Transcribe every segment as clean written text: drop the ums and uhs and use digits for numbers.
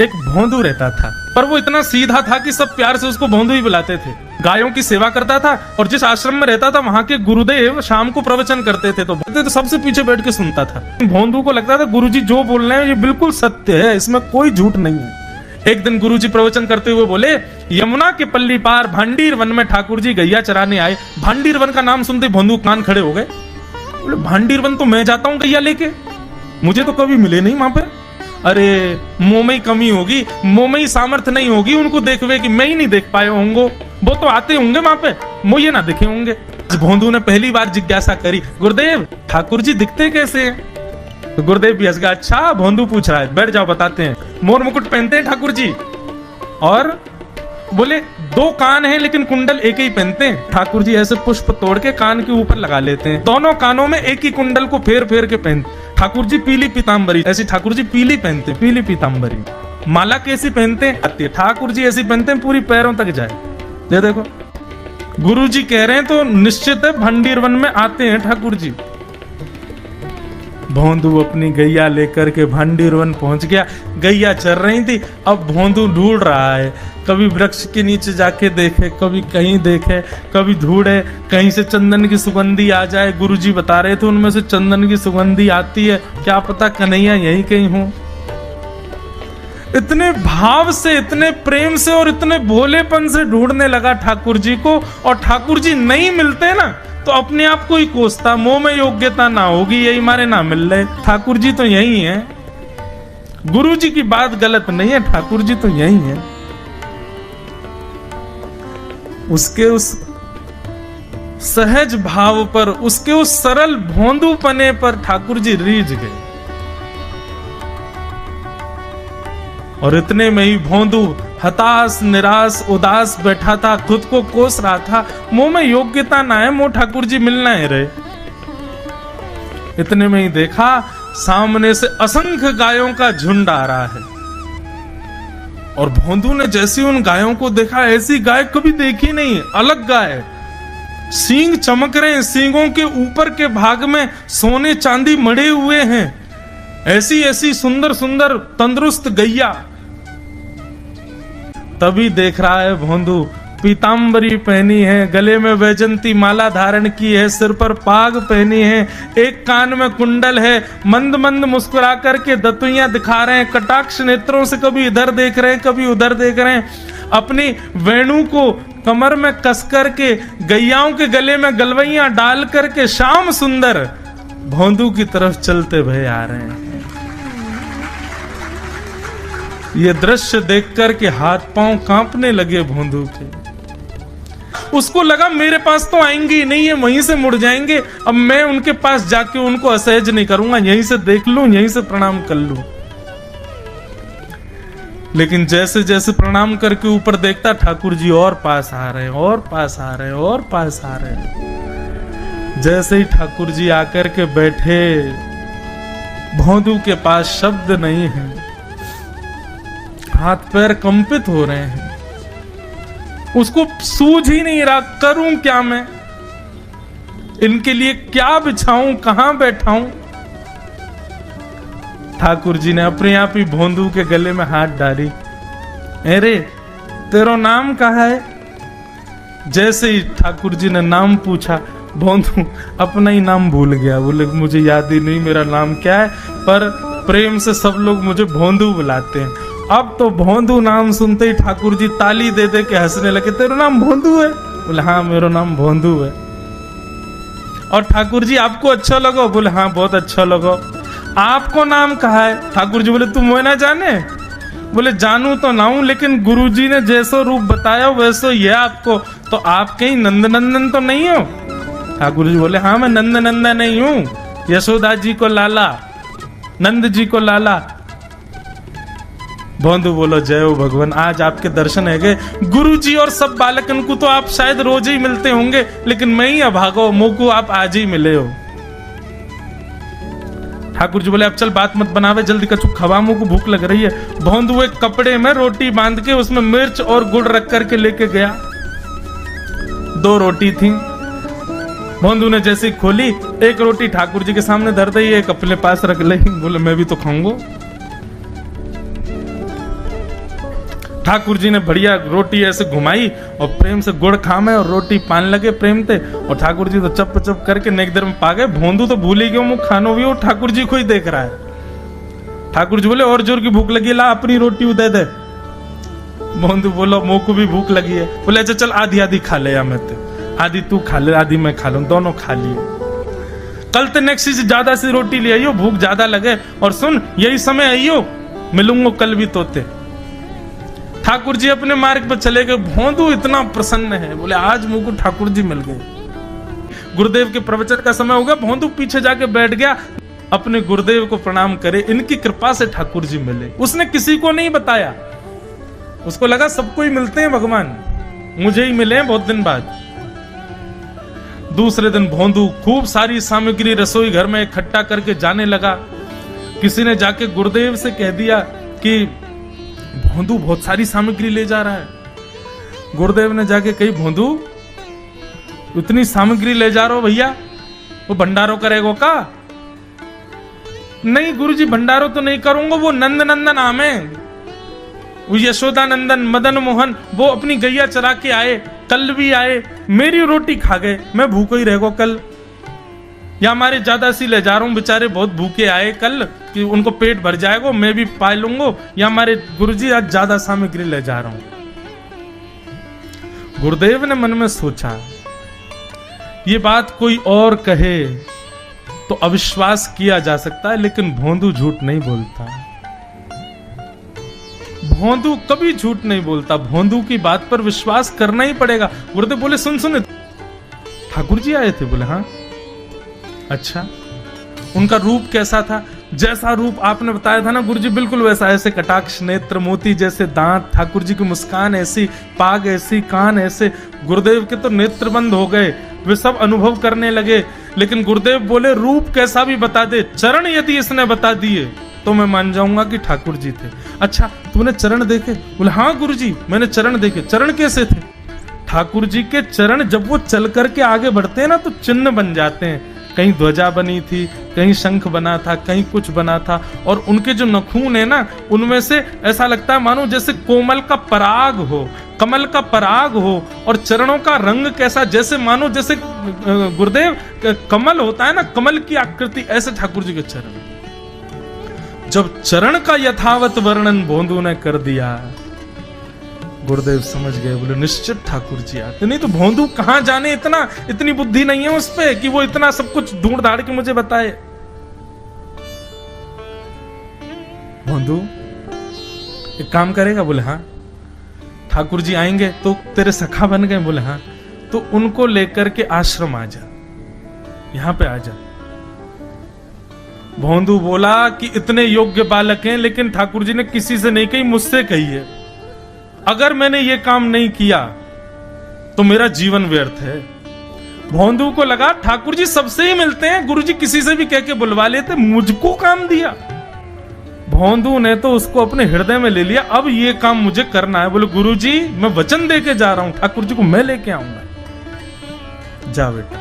एक भोंदू रहता था, पर वो इतना सीधा था कि सब प्यार से उसको भोंदू ही बुलाते थे। गायों की सेवा करता था और जिस आश्रम में रहता था वहां के गुरुदेव शाम को प्रवचन करते थे तो सबसे पीछे बैठ के सुनता था। भोंदू को लगता था गुरुजी जो बोल रहे हैं ये बिल्कुल सत्य है, इसमें कोई झूठ नहीं है। एक दिन गुरुजी प्रवचन करते हुए बोले, यमुना के पल्ली पार भांडीर वन में ठाकुर जी गैया चराने आए। भांडीर वन का नाम सुनते भोंदू कान खड़े हो गए। बोले भांडीर वन तो मैं जाता हूँ गैया लेके, मुझे तो कभी मिले नहीं वहां पे। अरे मुंह में ही कमी होगी, मुंह में ही सामर्थ्य नहीं होगी उनको देखवे कि मैं ही नहीं देख पाए होंगे, वो तो आते होंगे वहां पे, मुझे ना दिखे होंगे। भोंदू ने पहली बार जिज्ञासा करी, गुरुदेव ठाकुर जी दिखते कैसे हैं? तो गुरुदेव भी हंस गया, अच्छा भोंदू पूछ रहा है, बैठ जाओ बताते हैं। मोर मुकुट पहनते हैं ठाकुर जी, और बोले 2 कान हैं लेकिन कुंडल एक ही पहनते हैं। ठाकुर जी ऐसे पुष्प तोड़ के कान के ऊपर लगा लेते हैं, दोनों कानों में एक ही कुंडल को फेर फेर के पहनते। ठाकुर जी पीली पीताम्बरी, ऐसी ठाकुर जी पीली पहनते, पीली पीताम्बरी। माला कैसी पहनते हैं? ठाकुर जी ऐसी पहनते हैं पूरी पैरों तक जाए। ये देखो गुरु जी कह रहे हैं तो निश्चित है भंडीर वन में आते हैं ठाकुर जी। भोंदू अपनी गैया लेकर के भांडीर वन पहुंच गया। गैया चर रही थी, अब भोंदू ढूंढ रहा है, कभी वृक्ष के नीचे जाके देखे, कभी कहीं देखे, कभी ढूंढे कहीं से चंदन की सुगंधी आ जाए। गुरुजी बता रहे थे उनमें से चंदन की सुगंधी आती है, क्या पता कन्हैया यहीं कहीं हो। इतने भाव से, इतने प्रेम से और इतने भोलेपन से ढूंढने लगा ठाकुर जी को, और ठाकुर जी नहीं मिलते ना तो अपने आप को ही कोसता, मुंह में योग्यता ना होगी यही मारे ना मिल रहे, ठाकुर जी तो यही है। गुरु जी की बात गलत नहीं है, ठाकुर जी तो यही है। उसके उस सहज भाव पर, उसके उस सरल भोंदूपने पर ठाकुर जी रीझ गए। और इतने में ही भोंदू हताश निराश उदास बैठा था, खुद को कोस रहा था, मुंह में योग्यता ना है, मुंह ठाकुर जी मिलना है रहे। इतने में ही देखा सामने से असंख्य गायों का झुंड आ रहा है, और भोंदू ने जैसी उन गायों को देखा, ऐसी गाय कभी देखी नहीं, अलग गाय, सींग चमक रहे हैं, सींगों के ऊपर के भाग में सोने चांदी मड़े हुए हैं, ऐसी ऐसी सुंदर सुंदर तंदुरुस्त गैया। तभी देख रहा है भोंदू पीताम्बरी पहनी है, गले में वैजंती माला धारण की है, सिर पर पाग पहनी है, एक कान में कुंडल है, मंद मंद मुस्कुरा करके दतुइयां दिखा रहे हैं, कटाक्ष नेत्रों से कभी इधर देख रहे हैं कभी उधर देख रहे हैं, अपनी वेणु को कमर में कस करके गैयाओं के गले में गलवैयां डाल करके श्याम सुंदर भोंदू की तरफ चलते भय आ रहे हैं। ये दृश्य देखकर के हाथ पांव कांपने लगे भोंदू के। उसको लगा मेरे पास तो आएंगे ही नहीं, है वहीं से मुड़ जाएंगे, अब मैं उनके पास जाके उनको असहज नहीं करूंगा, यहीं से देख लूं, यहीं से प्रणाम कर लूं। लेकिन जैसे जैसे प्रणाम करके ऊपर देखता, ठाकुर जी और पास आ रहे हैं, और पास आ रहे हैं, और पास आ रहे हैं। जैसे ही ठाकुर जी आकर के बैठे, भोंदू के पास शब्द नहीं है, हाथ पैर कंपित हो रहे हैं, उसको सूझ ही नहीं रहा करूं क्या मैं, इनके लिए क्या बिछाऊं, कहां बैठाऊं। ठाकुर जी ने अपने आप ही भोंदू के गले में हाथ डाली, अरे तेरा नाम कहा है? जैसे ही ठाकुर जी ने नाम पूछा, भोंदू अपना ही नाम भूल गया, बोले मुझे याद ही नहीं मेरा नाम क्या है, पर प्रेम से सब लोग मुझे भोंदू बुलाते हैं। अब तो भोंदू नाम सुनते ही ठाकुर जी ताली दे दे के हंसने लगे, तेरा नाम भोंदू है? बोले हाँ मेरा नाम भोंदू है। और ठाकुर जी आपको अच्छा लगा? बोले हाँ बहुत अच्छा लगा। आपको नाम कहा है? ठाकुर जी बोले तुम वो ना जाने? बोले जानू तो ना हूं, लेकिन गुरु जी ने जैसा रूप बताया वैसो ये आपको, तो आप कहीं नंद नंदन तो नहीं हो? ठाकुर जी बोले हाँ मैं नंद नंदन नहीं हूं, यशोदा जी को लाला, नंद जी को लाला। भोंदू बोलो जय हो भगवान, आज आपके दर्शन है गए। गुरु जी और सब बालकन को तो आप शायद रोज ही मिलते होंगे, लेकिन मैं ही अभागो, मुंह को आप आज ही मिले हो। ठाकुर जी बोले अब चल बात मत बनावे, जल्दी कछु खवा, मुंह को भूख लग रही है। भोंदू एक कपड़े में रोटी बांध के उसमें मिर्च और गुड़ रख करके लेके गया। 2 रोटी थी। भोंदू ने जैसे खोली, एक रोटी ठाकुर जी के सामने धर दी, एक अपने पास रख ली। बोले मैं भी तो खाऊंगा। ठाकुर जी ने बढ़िया रोटी ऐसे घुमाई और प्रेम से गुड़ खामे और रोटी पान लगे प्रेम से, और ठाकुर जी तो चप चप करके नेक देर में पा गए। भोंदू तो भूल ही गए मुँह खानो भी, और ठाकुर जी को ही देख रहा है। ठाकुर जी बोले और जोर की भूख लगी, ला अपनी रोटी दे दे। भोंदू बोलो मुँह को भी भूख लगी है। बोले अच्छा चल आधी आधी खा ले, या मैं तो आधी तू खा ले आधी मैं खा लूं, दोनों खा लिए। कल तो नेक्स्ट से ज्यादा सी रोटी ले आइयो, भूख ज्यादा लगे, और सुन यही समय आइयो, मिलूंगा कल भी तोते। ठाकुर जी अपने मार्ग पर चले गए। भोंदू इतना प्रसन्न है, बोले आज मुझको ठाकुर जी मिल गए। गुरुदेव के प्रवचन का समय हो गया, भोंदू पीछे जाके बैठ गया, अपने गुरुदेव को प्रणाम करे, इनकी कृपा से ठाकुर जी मिले। उसने किसी को नहीं बताया, उसको लगा सबको ही मिलते हैं भगवान, मुझे ही मिले हैं बहुत दिन बाद। दूसरे दिन भोंदू खूब सारी सामग्री रसोई घर में इकट्ठा करके जाने लगा। किसी ने जाके गुरुदेव से कह दिया कि भोंदू बहुत सारी सामग्री ले जा रहा है। गुरुदेव ने जाके कही, भोंदू इतनी सामग्री ले जा रहा हो भैया, वो भंडारो करेगो का? नहीं गुरुजी भंडारो तो नहीं करूंगा, वो नंद नंदन नाम है, वो यशोदा नंदन मदन मोहन, वो अपनी गैया चरा के आए, कल भी आए, मेरी रोटी खा गए, मैं भूखो ही रहेगा कल। या हमारे ज्यादा सी ले जा रहा हूं, बेचारे बहुत भूखे आए कल, कि उनको पेट भर जाएगा, मैं भी पा लूंगा, या हमारे गुरुजी आज ज्यादा सामग्री ले जा रहा हूं। गुरुदेव ने मन में सोचा, ये बात कोई और कहे तो अविश्वास किया जा सकता है, लेकिन भोंदू झूठ नहीं बोलता। भोंदू कभी झूठ नहीं बोलता, भोंदू की बात पर विश्वास करना ही पड़ेगा। गुरुदेव बोले सुन सुन, ठाकुर जी आए थे? बोले हाँ। अच्छा, उनका रूप कैसा था? जैसा रूप आपने बताया था ना गुरुजी, बिल्कुल वैसा, ऐसे कटाक्ष नेत्र, मोती जैसे दांत, ठाकुर जी की मुस्कान ऐसी, पाग ऐसी, कान ऐसे। गुरुदेव के तो नेत्र बंद हो गए, वे सब अनुभव करने लगे। लेकिन गुरुदेव बोले रूप कैसा भी बता दे, चरण यदि इसने बता दिए तो मैं मान जाऊंगा कि ठाकुर जी थे। अच्छा तूने चरण देखे? बोले हाँ गुरुजी मैंने चरण देखे। चरण कैसे थे? ठाकुर जी के चरण जब वो चल करके आगे बढ़ते हैं ना तो चिन्ह बन जाते हैं। कहीं ध्वजा बनी थी, कहीं शंख बना था, कहीं कुछ बना था, और उनके जो नखून है ना उनमें से ऐसा लगता है मानो जैसे कोमल का पराग हो, कमल का पराग हो। और चरणों का रंग कैसा, जैसे मानो जैसे गुरुदेव कमल होता है ना, कमल की आकृति, ऐसे ठाकुर जी के चरण। जब चरण का यथावत वर्णन भोंदू ने कर दिया, गुरुदेव समझ गए, बोले निश्चित ठाकुर जी आते। नहीं तो भोंदू कहां जाने, इतनी बुद्धि नहीं है उस पे कि वो इतना सब कुछ ढूंढ धाड़ के मुझे बताए। भोंदू एक काम करेगा? बोले हाँ। ठाकुर जी आएंगे तो तेरे सखा बन गए? बोले हाँ। तो उनको लेकर के आश्रम आ जा, यहां पे आ जा। भोंदू बोला कि इतने योग्य बालक हैं, लेकिन ठाकुर जी ने किसी से नहीं कही, मुझसे कही है। अगर मैंने ये काम नहीं किया तो मेरा जीवन व्यर्थ है। भोंदू को लगा ठाकुर जी सबसे ही मिलते हैं, गुरुजी किसी से भी कह के बुलवा लेते, मुझको काम दिया। भोंदू ने तो उसको अपने हृदय में ले लिया, अब ये काम मुझे करना है। बोले गुरुजी मैं वचन दे के जा रहा हूं, ठाकुर जी को मैं लेके आऊंगा। जा बेटा।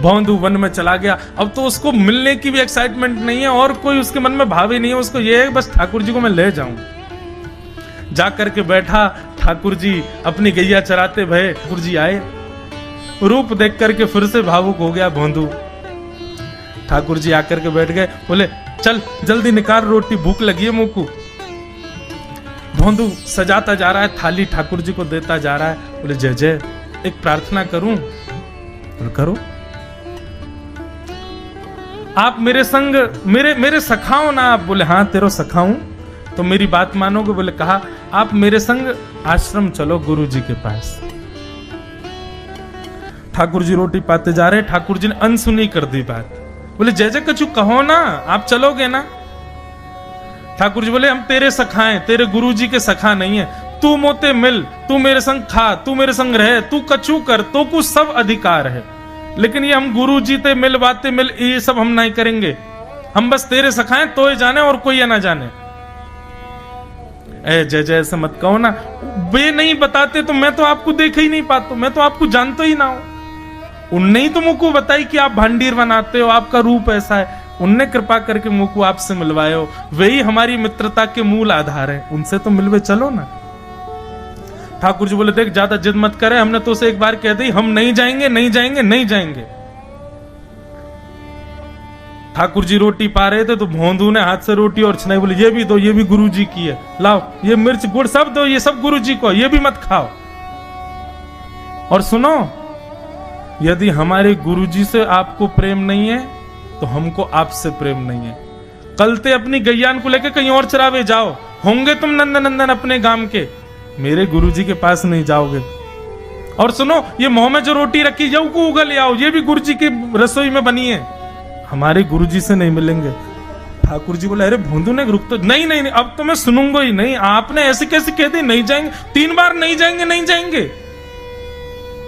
भोंदू वन में चला गया। अब तो उसको मिलने की भी एक्साइटमेंट नहीं है और कोई उसके मन में भाव ही नहीं है, उसको ये है बस ठाकुर जी को मैं ले जाऊं। जाकर के बैठा, ठाकुर जी अपनी गैया चराते भये, ठाकुर जी आए, रूप देख करके फिर से भावुक हो गया भोंदू। ठाकुर जी आकर के बैठ गए, बोले चल जल्दी निकाल रोटी, भूख लगी है मुंह को। भोंदू सजाता जा रहा है, थाली ठाकुर जी को देता जा रहा है। बोले जय जय, एक प्रार्थना करूं? बोले करो। आप मेरे संग मेरे सखाओ ना आप? बोले हाँ तेरो सखाऊं तो मेरी बात मानोगे? बोले कहा आप मेरे संग आश्रम चलो गुरु जी के पास। ठाकुर जी रोटी पाते जा रहे, ठाकुर जी ने अनसुनी कर दी बात। बोले जय जय कछु कहो ना, आप चलोगे ना? ठाकुर जी बोले हम तेरे सखा हैं, तेरे गुरु जी के सखा नहीं है। तू मोते मिल, तू मेरे संग खा, तू मेरे संग रहे, तू कछु कर, तो कुछ सब अधिकार है, लेकिन ये हम गुरु जी ते मिल बातें मिल ये सब हम नहीं करेंगे। हम बस तेरे सखाएं तो ये जाने और कोई ये ना जाने। ए जय जय ऐसे मत कहो ना, वे नहीं बताते तो मैं तो आपको देख ही नहीं पाता, मैं तो आपको जानता ही ना हूं। उनने ही तो मुझको बताई कि आप भांडीर बनाते हो, आपका रूप ऐसा है। उनने कृपा करके मुंह को आपसे मिलवाए हो, वही हमारी मित्रता के मूल आधार है, उनसे तो मिलवे चलो ना। ठाकुर जी बोले देख ज्यादा जिद मत करे, हमने तो उसे एक बार कह दी हम नहीं जाएंगे नहीं जाएंगे नहीं जाएंगे। ठाकुर जी रोटी पा रहे थे तो भोंदू ने हाथ से रोटी और छनाई, बोले ये भी दो, ये भी गुरु जी की है, लाओ ये मिर्च गुड़ सब दो, ये सब गुरु जी को, ये भी मत खाओ। और सुनो, यदि हमारे गुरु जी से आपको प्रेम नहीं है तो हमको आपसे प्रेम नहीं है। कलते अपनी गैयान को लेकर कहीं और चरावे जाओ, होंगे तुम नंदन अपने गांव के, मेरे गुरु जी के पास नहीं जाओगे। और सुनो, ये मुंह में जो रोटी रखी जाओ को उगल ले आओ, ये भी गुरु जी की रसोई में बनी है, हमारे गुरु जी से नहीं मिलेंगे। ठाकुर जी बोले अरे भोंदू ने रुक तो, नहीं नहीं नहीं अब तो मैं सुनूंगा ही नहीं, आपने ऐसे कैसे कह दी नहीं जाएंगे, 3 बार नहीं जाएंगे नहीं जाएंगे।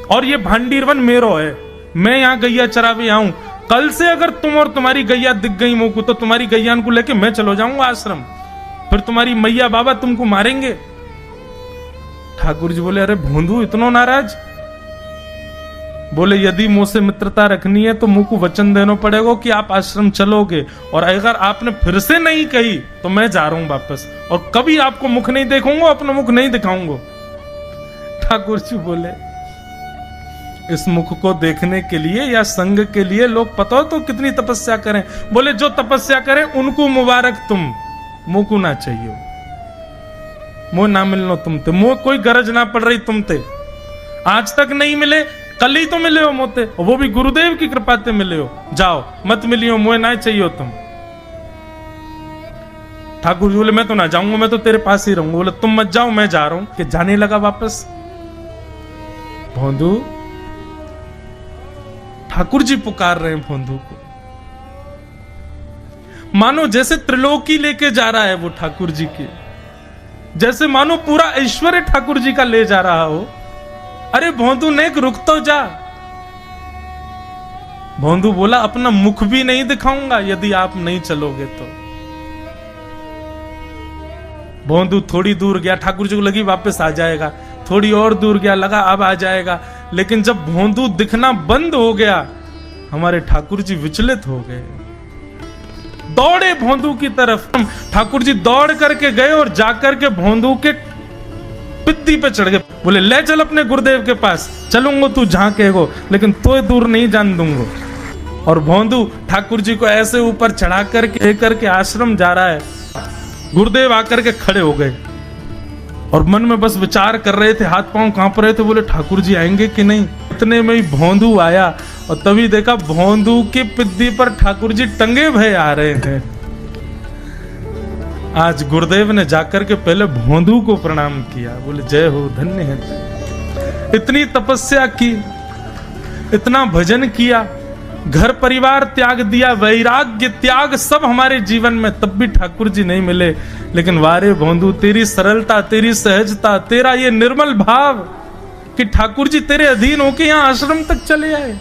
और ये भांडीरवन मेरो है, मैं यहाँ गैया चरावे आऊं, कल से अगर तुम और तुम्हारी गैया दिख गई मुंह को तो तुम्हारी गैयान को लेके मैं चलो जाऊंगा आश्रम, फिर तुम्हारी मैया बाबा तुमको मारेंगे। ठाकुर जी बोले अरे भोंदू इतना नाराज? बोले यदि मुझसे मित्रता रखनी है तो मुंह को वचन देना पड़ेगा कि आप आश्रम चलोगे, और अगर आपने फिर से नहीं कही तो मैं जा रहा हूं वापस, और कभी आपको मुख नहीं देखूंगा, अपना मुख नहीं दिखाऊंगा। ठाकुर जी बोले इस मुख को देखने के लिए या संग के लिए लोग पता हो तो कितनी तपस्या करें। बोले जो तपस्या करें उनको मुबारक, तुम मुंह को ना चाहिए, मुंह ना मिलनो तुमते, मुंह कोई गरज ना पड़ रही तुमते, आज तक नहीं मिले कल ही तो मिले हो मोते, वो भी गुरुदेव की कृपा से मिले हो, जाओ मत मिलियो, मुझे ना चाहिए तुम। ठाकुर जी बोले मैं तो ना जाऊंगा, मैं तो तेरे पास ही रहूंगा। बोले तुम मत जाओ, मैं जा रहा हूं। कि जाने लगा वापस। भोंदू, ठाकुर जी पुकार रहे हैं भोंदू को, मानो जैसे त्रिलोकी लेके जा रहा है वो ठाकुर जी की, जैसे मानो पूरा ऐश्वर्य ठाकुर जी का ले जा रहा हो। अरे भोंदू ने रुक तो जा। भोंदू बोला अपना मुख भी नहीं दिखाऊंगा यदि आप नहीं चलोगे तो। भोंदू थोड़ी दूर गया, ठाकुर जी को लगी वापस आ जाएगा, थोड़ी और दूर गया, लगा अब आ जाएगा, लेकिन जब भोंदू दिखना बंद हो गया हमारे ठाकुर जी विचलित हो गए, दौड़े भोंदू की तरफ। ठाकुर जी दौड़ करके गए और जाकर के भोंदू के पित्ती पे चढ़ गए। बोले ले चल अपने गुरुदेव के पास, चलूंगा तू जहां कहेगो, लेकिन तो दूर नहीं जान दूंगा। और भोंदू ठाकुर जी को ऐसे ऊपर चढ़ा करके आश्रम जा रहा है। गुरुदेव आकर के खड़े हो गए और मन में बस विचार कर रहे थे, हाथ पांव कांप रहे थे। बोले ठाकुर जी आएंगे कि नहीं। इतने में ही भोंदू आया और तभी देखा भोंदू की पिद्दी पर ठाकुर जी टंगे भय आ रहे हैं। आज गुरुदेव ने जाकर के पहले भोंदू को प्रणाम किया, बोले जय हो, धन्य है। इतनी तपस्या की, इतना भजन किया, घर परिवार त्याग दिया, वैराग्य त्याग सब हमारे जीवन में, तब भी ठाकुर जी नहीं मिले। लेकिन वारे भोंदू, तेरी सरलता, तेरी सहजता, तेरा ये निर्मल भाव कि ठाकुर जी तेरे अधीन होके यहाँ आश्रम तक चले आए।